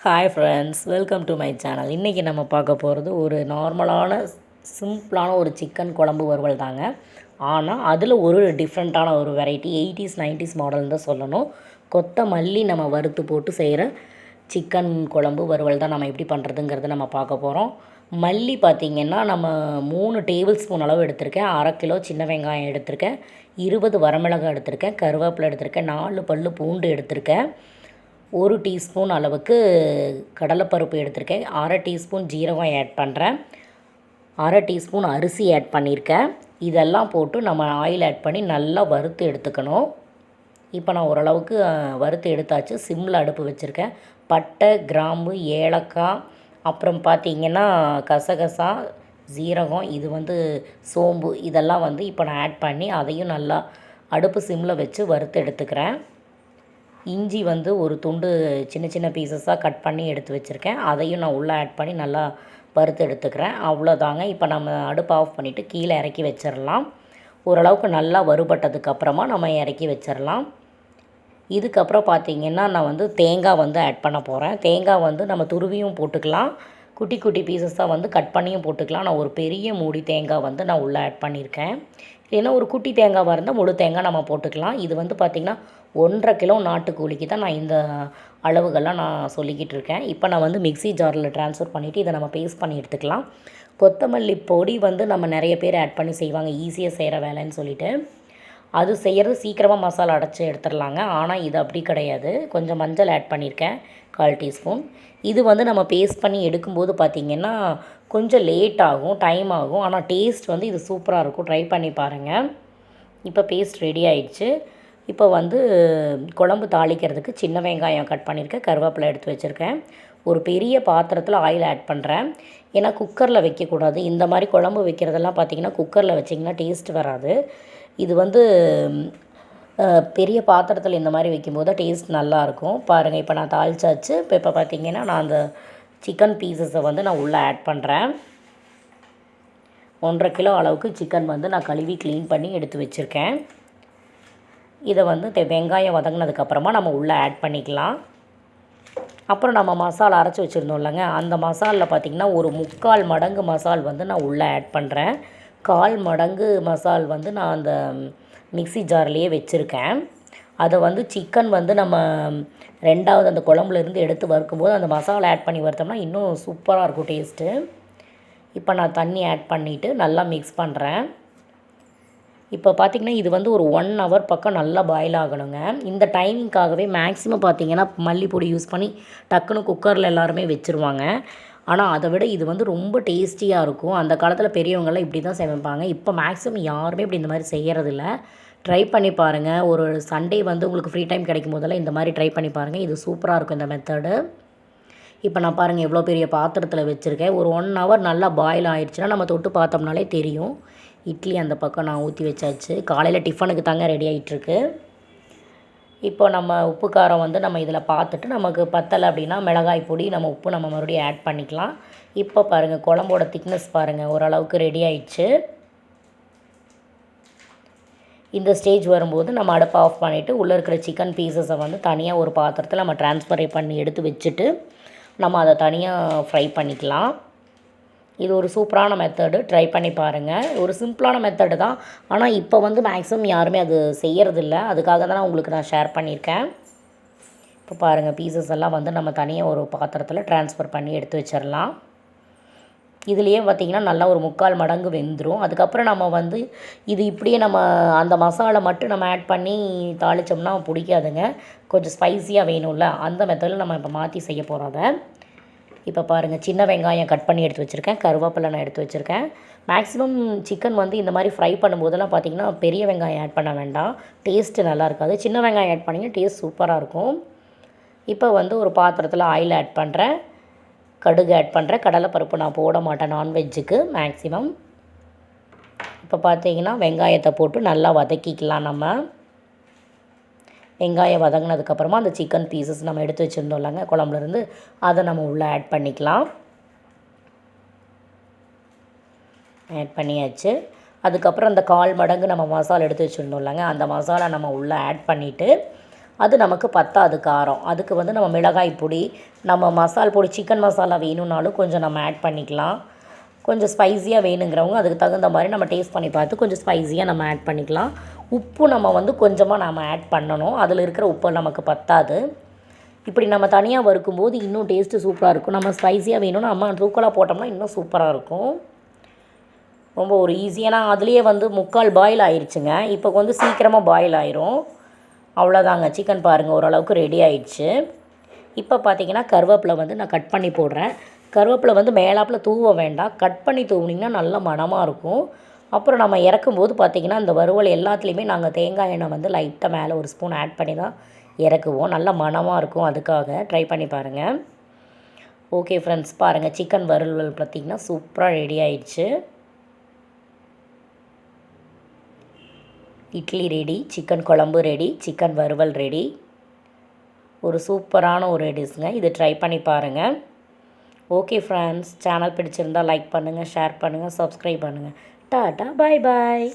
Hi friends, welcome to my channel. இன்றைக்கி நம்ம பார்க்க போகிறது ஒரு நார்மலான சிம்பிளான ஒரு சிக்கன் குழம்பு வறுவல் தாங்க. ஆனால் அதில் ஒரு டிஃப்ரெண்ட்டான ஒரு வெரைட்டி 80s 90s மாடல்னு தான் சொல்லணும். கொத்தமல்லி நம்ம வறுத்து போட்டு செய்கிற சிக்கன் குழம்பு வறுவல் தான் நம்ம எப்படி பண்ணுறதுங்கிறத நம்ம பார்க்க போகிறோம். மல்லி பார்த்திங்கன்னா நம்ம 3 டேபிள் ஸ்பூன் அளவு எடுத்திருக்கேன். 1/2 கிலோ சின்ன வெங்காயம் எடுத்திருக்கேன், 20 வரமிளகாய் எடுத்திருக்கேன், கருவேப்பிலை எடுத்திருக்கேன், 4 பல் பூண்டு எடுத்திருக்கேன், 1 டீஸ்பூன் அளவுக்கு கடலைப்பருப்பு எடுத்திருக்கேன், 1/2 டீஸ்பூன் ஜீரகம் ஆட் பண்ணுறேன், 1/2 டீஸ்பூன் அரிசி ஆட் பண்ணியிருக்கேன். இதெல்லாம் போட்டு நம்ம ஆயில் ஆட் பண்ணி நல்லா வறுத்து எடுத்துக்கணும். இப்போ நான் ஓரளவுக்கு வறுத்து எடுத்தாச்சு. சிம்மில் அடுப்பு வச்சுருக்கேன். பட்டை, கிராம்பு, ஏலக்காய், அப்புறம் பார்த்திங்கன்னா கசகசா, ஜீரகம், இது சோம்பு, இதெல்லாம் இப்போ நான் ஆட் பண்ணி அதையும் நல்லா அடுப்பு சிம்மில் வச்சு வறுத்து எடுத்துக்கிறேன். இஞ்சி ஒரு துண்டு சின்ன சின்ன பீசஸாக கட் பண்ணி எடுத்து வச்சுருக்கேன். அதையும் நான் உள்ளே ஆட் பண்ணி நல்லா வறுத்து எடுத்துக்கிறேன். அவ்வளோதாங்க. இப்போ நம்ம அடுப்பு ஆஃப் பண்ணிவிட்டு கீழே இறக்கி வச்சிடலாம். ஓரளவுக்கு நல்லா வறுபட்டதுக்கப்புறமா நம்ம இறக்கி வச்சிடலாம். இதுக்கப்புறம் பார்த்திங்கன்னா நான் தேங்காய் ஆட் பண்ண போகிறேன். தேங்காய் நம்ம துருவியும் போட்டுக்கலாம், குட்டி குட்டி பீசஸாக கட் பண்ணியும் போட்டுக்கலாம். நான் ஒரு பெரிய மூடி தேங்காய் நான் உள்ளே ஆட் பண்ணியிருக்கேன். இல்லைன்னா ஒரு குட்டி தேங்காவாக இருந்தால் முழு தேங்காய் நம்ம போட்டுக்கலாம். இது பார்த்திங்கன்னா 1/2 கிலோ நாட்டுக்கோழிக்கு தான் நான் இந்த அளவுகள்லாம் நான் சொல்லிக்கிட்டு இருக்கேன். இப்போ நான் மிக்ஸி ஜாரில் ட்ரான்ஸ்ஃபர் பண்ணிவிட்டு இதை நம்ம பேஸ்ட் பண்ணி எடுத்துக்கலாம். கொத்தமல்லி பொடி நம்ம நிறைய பேர் ஆட் பண்ணி செய்வாங்க, ஈஸியாக செய்கிற வேலைன்னு சொல்லிவிட்டு. அது செய்கிறது சீக்கிரமாக மசாலா அடைச்சி எடுத்துடலாங்க. ஆனால் இது அப்படி கிடையாது. கொஞ்சம் மஞ்சள் ஆட் பண்ணியிருக்கேன், 1/4 டீஸ்பூன். இது நம்ம பேஸ்ட் பண்ணி எடுக்கும்போது பார்த்திங்கன்னா கொஞ்சம் லேட் ஆகும், டைம் ஆகும். ஆனால் டேஸ்ட் இது சூப்பராக இருக்கும். ட்ரை பண்ணி பாருங்கள். இப்போ பேஸ்ட் ரெடி ஆயிடுச்சு. இப்போ குழம்பு தாளிக்கிறதுக்கு சின்ன வெங்காயம் கட் பண்ணியிருக்கேன், கருவேப்பிலை எடுத்து வச்சுருக்கேன். ஒரு பெரிய பாத்திரத்தில் ஆயில் ஆட் பண்ணுறேன். ஏன்னா குக்கரில் வைக்கக்கூடாது. இந்த மாதிரி குழம்பு வைக்கிறதெல்லாம் பார்த்திங்கன்னா குக்கரில் வச்சிங்கன்னா டேஸ்ட் வராது. இது பெரிய பாத்திரத்தில் இந்த மாதிரி வைக்கும்போது டேஸ்ட் நல்லாயிருக்கும். பாருங்கள், இப்போ நான் தாளிச்சாச்சு. இப்போ பார்த்திங்கன்னா நான் அந்த சிக்கன் பீசஸை நான் உள்ளே ஆட் பண்ணுறேன். 1/2 கிலோ அளவுக்கு சிக்கன் நான் கழுவி க்ளீன் பண்ணி எடுத்து வச்சுருக்கேன். இதை வெங்காயம் வதங்கினதுக்கப்புறமா நம்ம உள்ளே ஆட் பண்ணிக்கலாம். அப்புறம் நம்ம மசாலா அரைச்சி வச்சுருந்தோம் இல்லைங்க, அந்த மசாலில் பார்த்திங்கன்னா ஒரு 3/4 மடங்கு மசால் நான் உள்ளே ஆட் பண்ணுறேன். 1/4 மடங்கு மசால் நான் அந்த மிக்ஸி ஜார்லேயே வச்சுருக்கேன். அதை சிக்கன் நம்ம 2வது அந்த குழம்புலேருந்து எடுத்து வறுக்கும்போது அந்த மசாலா ஆட் பண்ணி வறுத்தோம்னா இன்னும் சூப்பராக இருக்கும் டேஸ்ட்டு. இப்போ நான் தண்ணி ஆட் பண்ணிவிட்டு நல்லா மிக்ஸ் பண்ணுறேன். இப்போ பார்த்திங்கன்னா இது ஒரு 1 ஹவர் பக்கம் நல்லா பாயில் ஆகணுங்க. இந்த டைமிங்காகவே மேக்ஸிமம் பார்த்திங்கன்னா மல்லிப்பொடி யூஸ் பண்ணி டக்குன்னு குக்கரில் எல்லாருமே வச்சுருவாங்க. ஆனால் அதை விட இது ரொம்ப டேஸ்டியாக இருக்கும். அந்த காலத்தில் பெரியவங்கள்லாம் இப்படி தான் சமைப்பாங்க. இப்போ மேக்ஸிமம் யாருமே இப்படி இந்த மாதிரி செய்கிறதில்ல. ட்ரை பண்ணி பாருங்கள். ஒரு சண்டே உங்களுக்கு ஃப்ரீ டைம் கிடைக்கும் போதெல்லாம் இந்த மாதிரி ட்ரை பண்ணி பாருங்கள். இது சூப்பராக இருக்கும் இந்த மெத்தடு. இப்போ நான் பாருங்கள் எவ்வளோ பெரிய பாத்திரத்தில் வச்சுருக்கேன். ஒரு 1 ஹவர் நல்லா பாயில் ஆகிடுச்சுன்னா நம்ம தொட்டு பார்த்தோம்னாலே தெரியும். இட்லி அந்த பக்கம் நான் ஊற்றி வச்சாச்சு. காலையில் டிஃபனுக்கு தாங்க ரெடி ஆகிட்டுருக்கு. இப்போ நம்ம உப்பு காரம் நம்ம இதில் பார்த்துட்டு நமக்கு பத்தலை அப்படின்னா மிளகாய் பொடி, நம்ம உப்பு நம்ம மறுபடியும் ஆட் பண்ணிக்கலாம். இப்போ பாருங்கள் குழம்போட திக்னஸ் பாருங்கள், ஓரளவுக்கு ரெடி ஆயிடுச்சு. இந்த ஸ்டேஜ் வரும்போது நம்ம அடுப்பை ஆஃப் பண்ணிவிட்டு உள்ளே இருக்கிற சிக்கன் பீசஸை தனியாக ஒரு பாத்திரத்தில் நம்ம ட்ரான்ஸ்ஃபர் பண்ணி எடுத்து வச்சுட்டு நம்ம அதை தனியாக ஃப்ரை பண்ணிக்கலாம். இது ஒரு சூப்பரான மெத்தடு. ட்ரை பண்ணி பாருங்கள். ஒரு சிம்பிளான மெத்தடு தான். ஆனால் இப்போ மேக்ஸிமம் யாருமே அது செய்கிறதில்ல. அதுக்காக தான் உங்களுக்கு நான் ஷேர் பண்ணியிருக்கேன். இப்போ பாருங்கள் பீசஸ் எல்லாம் நம்ம தனியாக ஒரு பாத்திரத்தில் ட்ரான்ஸ்ஃபர் பண்ணி எடுத்து வச்சிடலாம். இதுலேயே பார்த்திங்கன்னா நல்லா ஒரு 3/4 மடங்கு வெந்துடும். அதுக்கப்புறம் நம்ம இது இப்படியே நம்ம அந்த மசாலா மட்டும் நம்ம ஆட் பண்ணி தாளித்தோம்னா பிடிக்காதுங்க. கொஞ்சம் ஸ்பைஸியாக வேணும்ல, அந்த மெத்தடில் நம்ம இப்போ மாற்றி செய்ய போகிறோம் அதை. இப்போ பாருங்கள் சின்ன வெங்காயம் கட் பண்ணி எடுத்து வச்சுருக்கேன், கருவேப்பிலை நான் எடுத்து வச்சுருக்கேன். மேக்ஸிமம் சிக்கன் இந்த மாதிரி ஃப்ரை பண்ணும்போதெல்லாம் பார்த்திங்கன்னா பெரிய வெங்காயம் ஆட் பண்ண வேண்டாம், டேஸ்ட்டு நல்லா இருக்காது. சின்ன வெங்காயம் ஆட் பண்ணிங்கன்னா டேஸ்ட் சூப்பராக இருக்கும். இப்போ ஒரு பாத்திரத்தில் ஆயில் ஆட் பண்ணுறேன், கடுகு ஆட் பண்ணுறேன். கடலைப்பருப்பு நான் போட மாட்டேன் நான்வெஜ்ஜுக்கு மேக்ஸிமம். இப்போ பார்த்திங்கன்னா வெங்காயத்தை போட்டு நல்லா வதக்கிக்கலாம். நம்ம வெங்காயம் வதங்கினதுக்கப்புறமா அந்த சிக்கன் பீசஸ் நம்ம எடுத்து வச்சுருந்தோம் இல்லைங்க குழம்புலேருந்து, அதை நம்ம உள்ளே ஆட் பண்ணிக்கலாம். ஆட் பண்ணியாச்சு. அதுக்கப்புறம் அந்த 1/4 மடங்கு நம்ம மசாலா எடுத்து வச்சுருந்தோம் இல்லைங்க, அந்த மசாலா நம்ம உள்ளே ஆட் பண்ணிவிட்டு அது நமக்கு பத்தாது காரம். அதுக்கு வந்து நம்ம மிளகாய் பொடி, நம்ம மசால் பொடி, சிக்கன் மசாலா வேணும்னாலும் கொஞ்சம் நம்ம ஆட் பண்ணிக்கலாம். கொஞ்சம் ஸ்பைஸியாக வேணுங்கிறவங்க அதுக்கு தகுந்த மாதிரி நம்ம டேஸ்ட் பண்ணி பார்த்து கொஞ்சம் ஸ்பைஸியாக நம்ம ஆட் பண்ணிக்கலாம். உப்பு நம்ம வந்து கொஞ்சமாக நம்ம ஆட் பண்ணணும். அதில் இருக்கிற உப்பு நமக்கு பத்தாது. இப்படி நம்ம தனியாக வறுக்கும்போது இன்னும் டேஸ்ட்டு சூப்பராக இருக்கும். நம்ம ஸ்பைஸியாக வேணும்னா நம்ம தூக்கலாக போட்டோம்னா இன்னும் சூப்பராக இருக்கும். ரொம்ப ஒரு ஈஸியாக அதுலேயே வந்து 3/4 பாயில் ஆயிடுச்சுங்க. இப்போ வந்து சீக்கிரமாக பாயில் ஆயிரும். அவ்வளோதாங்க, சிக்கன் பாருங்கள் ஓரளவுக்கு ரெடி ஆயிடுச்சு. இப்போ பார்த்தீங்கன்னா கருவேப்பிலை வந்து நான் கட் பண்ணி போடுறேன். கருவேப்பிலை வந்து மேலாப்பில் தூவ வேண்டாம், கட் பண்ணி தூவுனிங்கன்னா நல்ல மணமாக இருக்கும். அப்புறம் நம்ம இறக்கும்போது பார்த்திங்கன்னா இந்த வறுவல் எல்லாத்துலேயுமே நாங்கள் தேங்காய் எண்ணெய் வந்து லைட்டாக மேலே ஒரு ஸ்பூன் ஆட் பண்ணி தான் இறக்குவோம். நல்ல மணமாக இருக்கும். அதுக்காக ட்ரை பண்ணி பாருங்கள். ஓகே ஃப்ரெண்ட்ஸ், பாருங்கள் சிக்கன் வறுவல் பார்த்திங்கன்னா சூப்பராக ரெடி ஆயிடுச்சு. இட்லி ரெடி, சிக்கன் குழம்பு ரெடி, சிக்கன் வறுவல் ரெடி. ஒரு சூப்பரான ஒரு டிஷ்ங்க. இது ட்ரை பண்ணி பாருங்கள். ஓகே ஃப்ரெண்ட்ஸ், சேனல் பிடிச்சிருந்தால் லைக் பண்ணுங்கள், ஷேர் பண்ணுங்கள், சப்ஸ்கிரைப் பண்ணுங்கள். டாடா, பாய் பாய்.